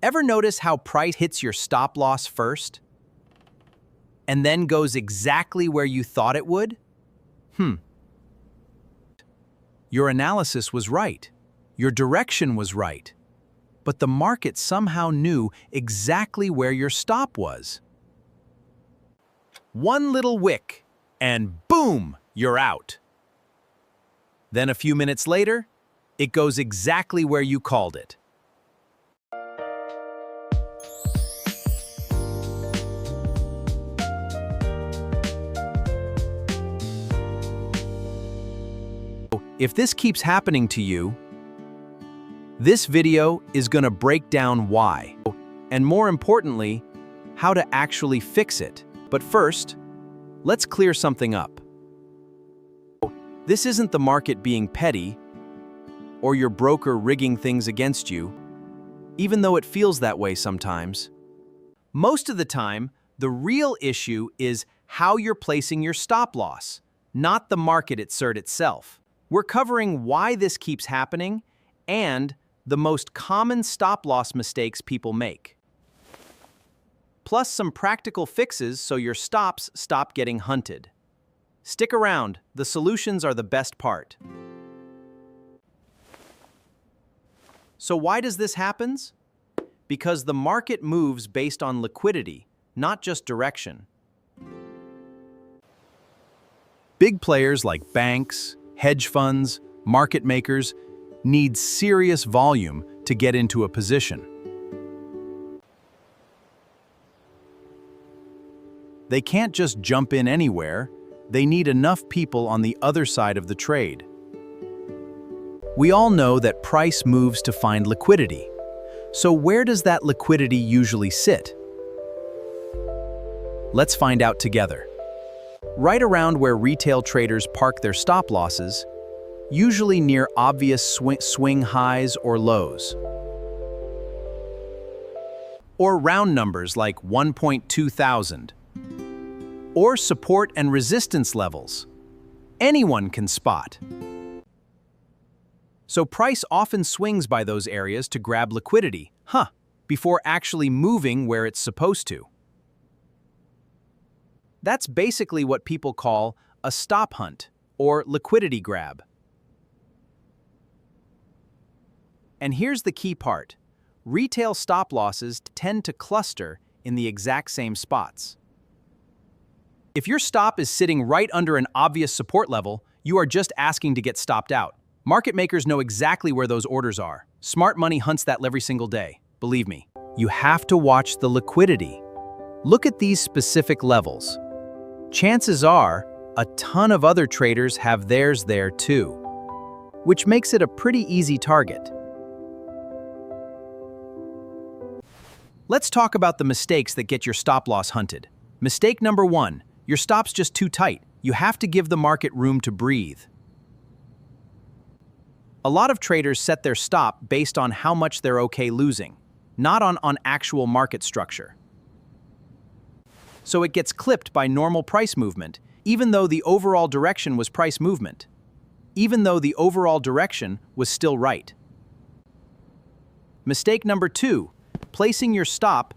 Ever notice how price hits your stop loss first and then goes exactly where you thought it would? Your analysis was right. Your direction was right. But the market somehow knew exactly where your stop was. One little wick, and boom, you're out. Then a few minutes later, it goes exactly where you called it. If this keeps happening to you, this video is going to break down why, and more importantly, how to actually fix it. But first, let's clear something up. This isn't the market being petty or your broker rigging things against you, even though it feels that way sometimes. Most of the time, the real issue is how you're placing your stop loss, not the market itself. We're covering why this keeps happening and the most common stop loss mistakes people make. Plus some practical fixes so your stops stop getting hunted. Stick around, the solutions are the best part. So why does this happen? Because the market moves based on liquidity, not just direction. Big players like banks, hedge funds, market makers need serious volume to get into a position. They can't just jump in anywhere. They need enough people on the other side of the trade. We all know that price moves to find liquidity. So where does that liquidity usually sit? Let's find out together. Right around where retail traders park their stop losses, usually near obvious swing highs or lows. Or round numbers like 1.2 thousand. Or support and resistance levels. Anyone can spot. So price often swings by those areas to grab liquidity, before actually moving where it's supposed to. That's basically what people call a stop hunt or liquidity grab. And here's the key part. Retail stop losses tend to cluster in the exact same spots. If your stop is sitting right under an obvious support level, you are just asking to get stopped out. Market makers know exactly where those orders are. Smart money hunts that every single day. Believe me, you have to watch the liquidity. Look at these specific levels. Chances are, a ton of other traders have theirs there too, which makes it a pretty easy target. Let's talk about the mistakes that get your stop loss hunted. Mistake number 1, your stop's just too tight. You have to give the market room to breathe. A lot of traders set their stop based on how much they're okay losing, not on actual market structure. So it gets clipped by normal price movement, even though the overall direction was price movement. Even though the overall direction was still right. Mistake number 2, placing your stop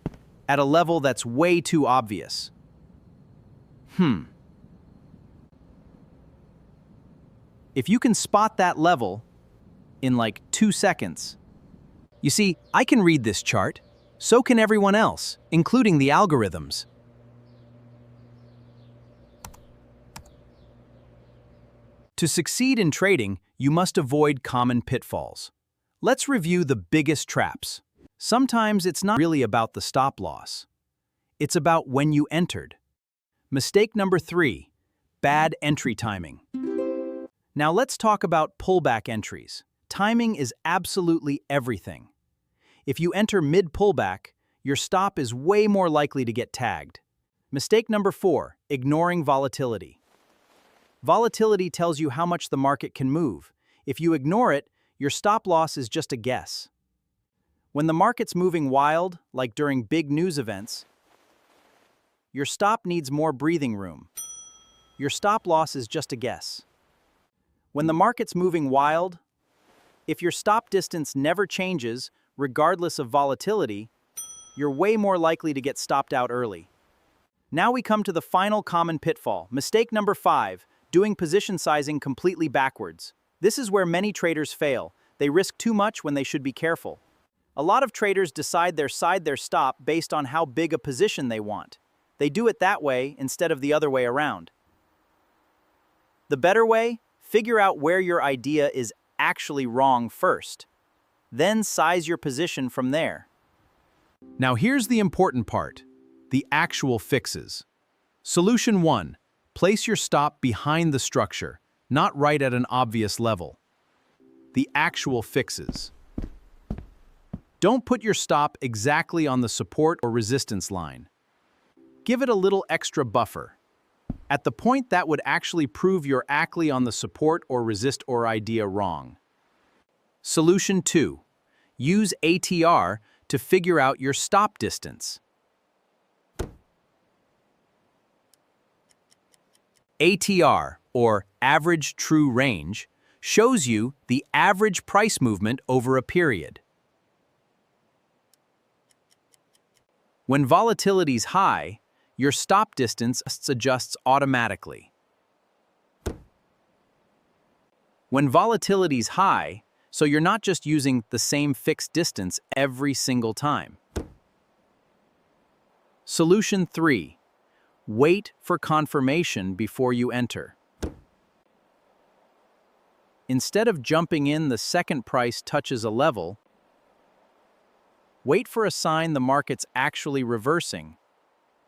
at a level that's way too obvious. If you can spot that level in like 2 seconds. You see, I can read this chart, so can everyone else, including the algorithms. To succeed in trading, you must avoid common pitfalls. Let's review the biggest traps. Sometimes it's not really about the stop loss. It's about when you entered. Mistake number 3, bad entry timing. Now let's talk about pullback entries. Timing is absolutely everything. If you enter mid-pullback, your stop is way more likely to get tagged. Mistake number 4, ignoring volatility. Volatility tells you how much the market can move. If you ignore it, your stop loss is just a guess. When the market's moving wild, like during big news events, your stop needs more breathing room. Your stop loss is just a guess. When the market's moving wild, if your stop distance never changes, regardless of volatility, you're way more likely to get stopped out early. Now we come to the final common pitfall, mistake number 5, doing position sizing completely backwards. This is where many traders fail. They risk too much when they should be careful. A lot of traders decide their stop based on how big a position they want. They do it that way instead of the other way around. The better way? Figure out where your idea is actually wrong first. Then size your position from there. Now here's the important part, the actual fixes. Solution 1. Place your stop behind the structure, not right at an obvious level. The actual fixes. Don't put your stop exactly on the support or resistance line. Give it a little extra buffer, at the point that would actually prove you're actually on the support or resist or idea wrong. Solution 2. Use ATR to figure out your stop distance. ATR, or average true range, shows you the average price movement over a period. When volatility's high, your stop distance adjusts automatically. When volatility's high, so you're not just using the same fixed distance every single time. Solution 3. Wait for confirmation before you enter. Instead of jumping in the second price touches a level, wait for a sign the market's actually reversing,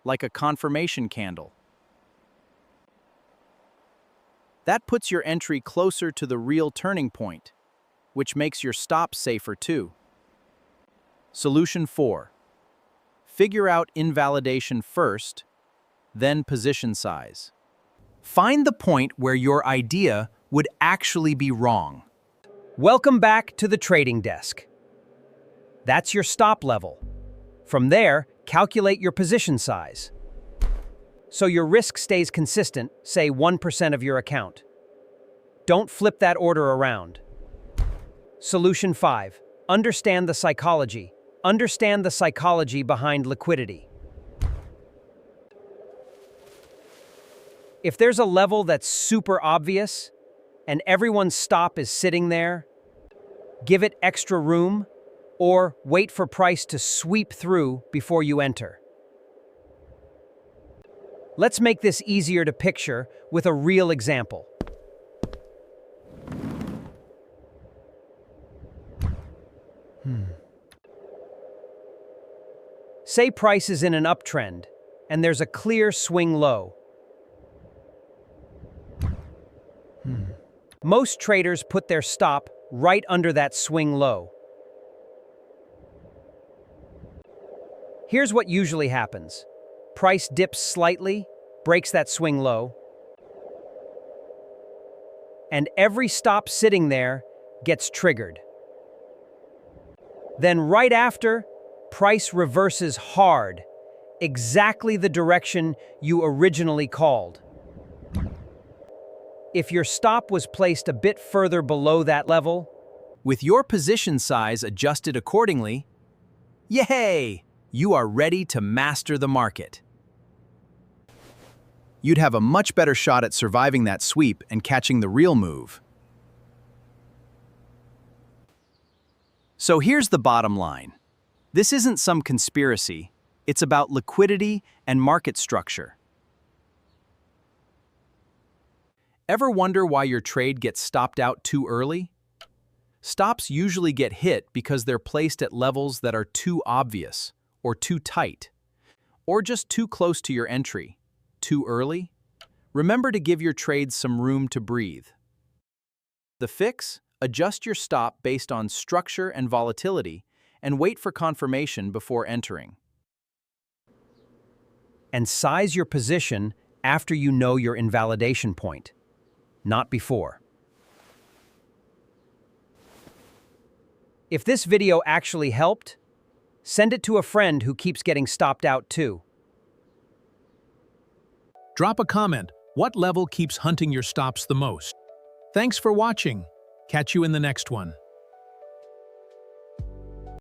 like a confirmation candle. That puts your entry closer to the real turning point, which makes your stop safer too. Solution 4. Figure out invalidation first, then position size. Find the point where your idea would actually be wrong. Welcome back to the trading desk. That's your stop level. From there, calculate your position size. So your risk stays consistent, say 1% of your account. Don't flip that order around. Solution 5. Understand the psychology. Understand the psychology behind liquidity. If there's a level that's super obvious, and everyone's stop is sitting there, give it extra room, or wait for price to sweep through before you enter. Let's make this easier to picture with a real example. Say price is in an uptrend, and there's a clear swing low. Most traders put their stop right under that swing low. Here's what usually happens. Price dips slightly, breaks that swing low, and every stop sitting there gets triggered. Then right after, price reverses hard, exactly the direction you originally called. If your stop was placed a bit further below that level, With your position size adjusted accordingly, yay! You are ready to master the market. You'd have a much better shot at surviving that sweep and catching the real move. So here's the bottom line. This isn't some conspiracy. It's about liquidity and market structure. Ever wonder why your trade gets stopped out too early? Stops usually get hit because they're placed at levels that are too obvious, or too tight, or just too close to your entry. Too early? Remember to give your trades some room to breathe. The fix? Adjust your stop based on structure and volatility, and wait for confirmation before entering. And size your position after you know your invalidation point, not before. If this video actually helped, send it to a friend who keeps getting stopped out too. Drop a comment. What level keeps hunting your stops the most? Thanks for watching. Catch you in the next one.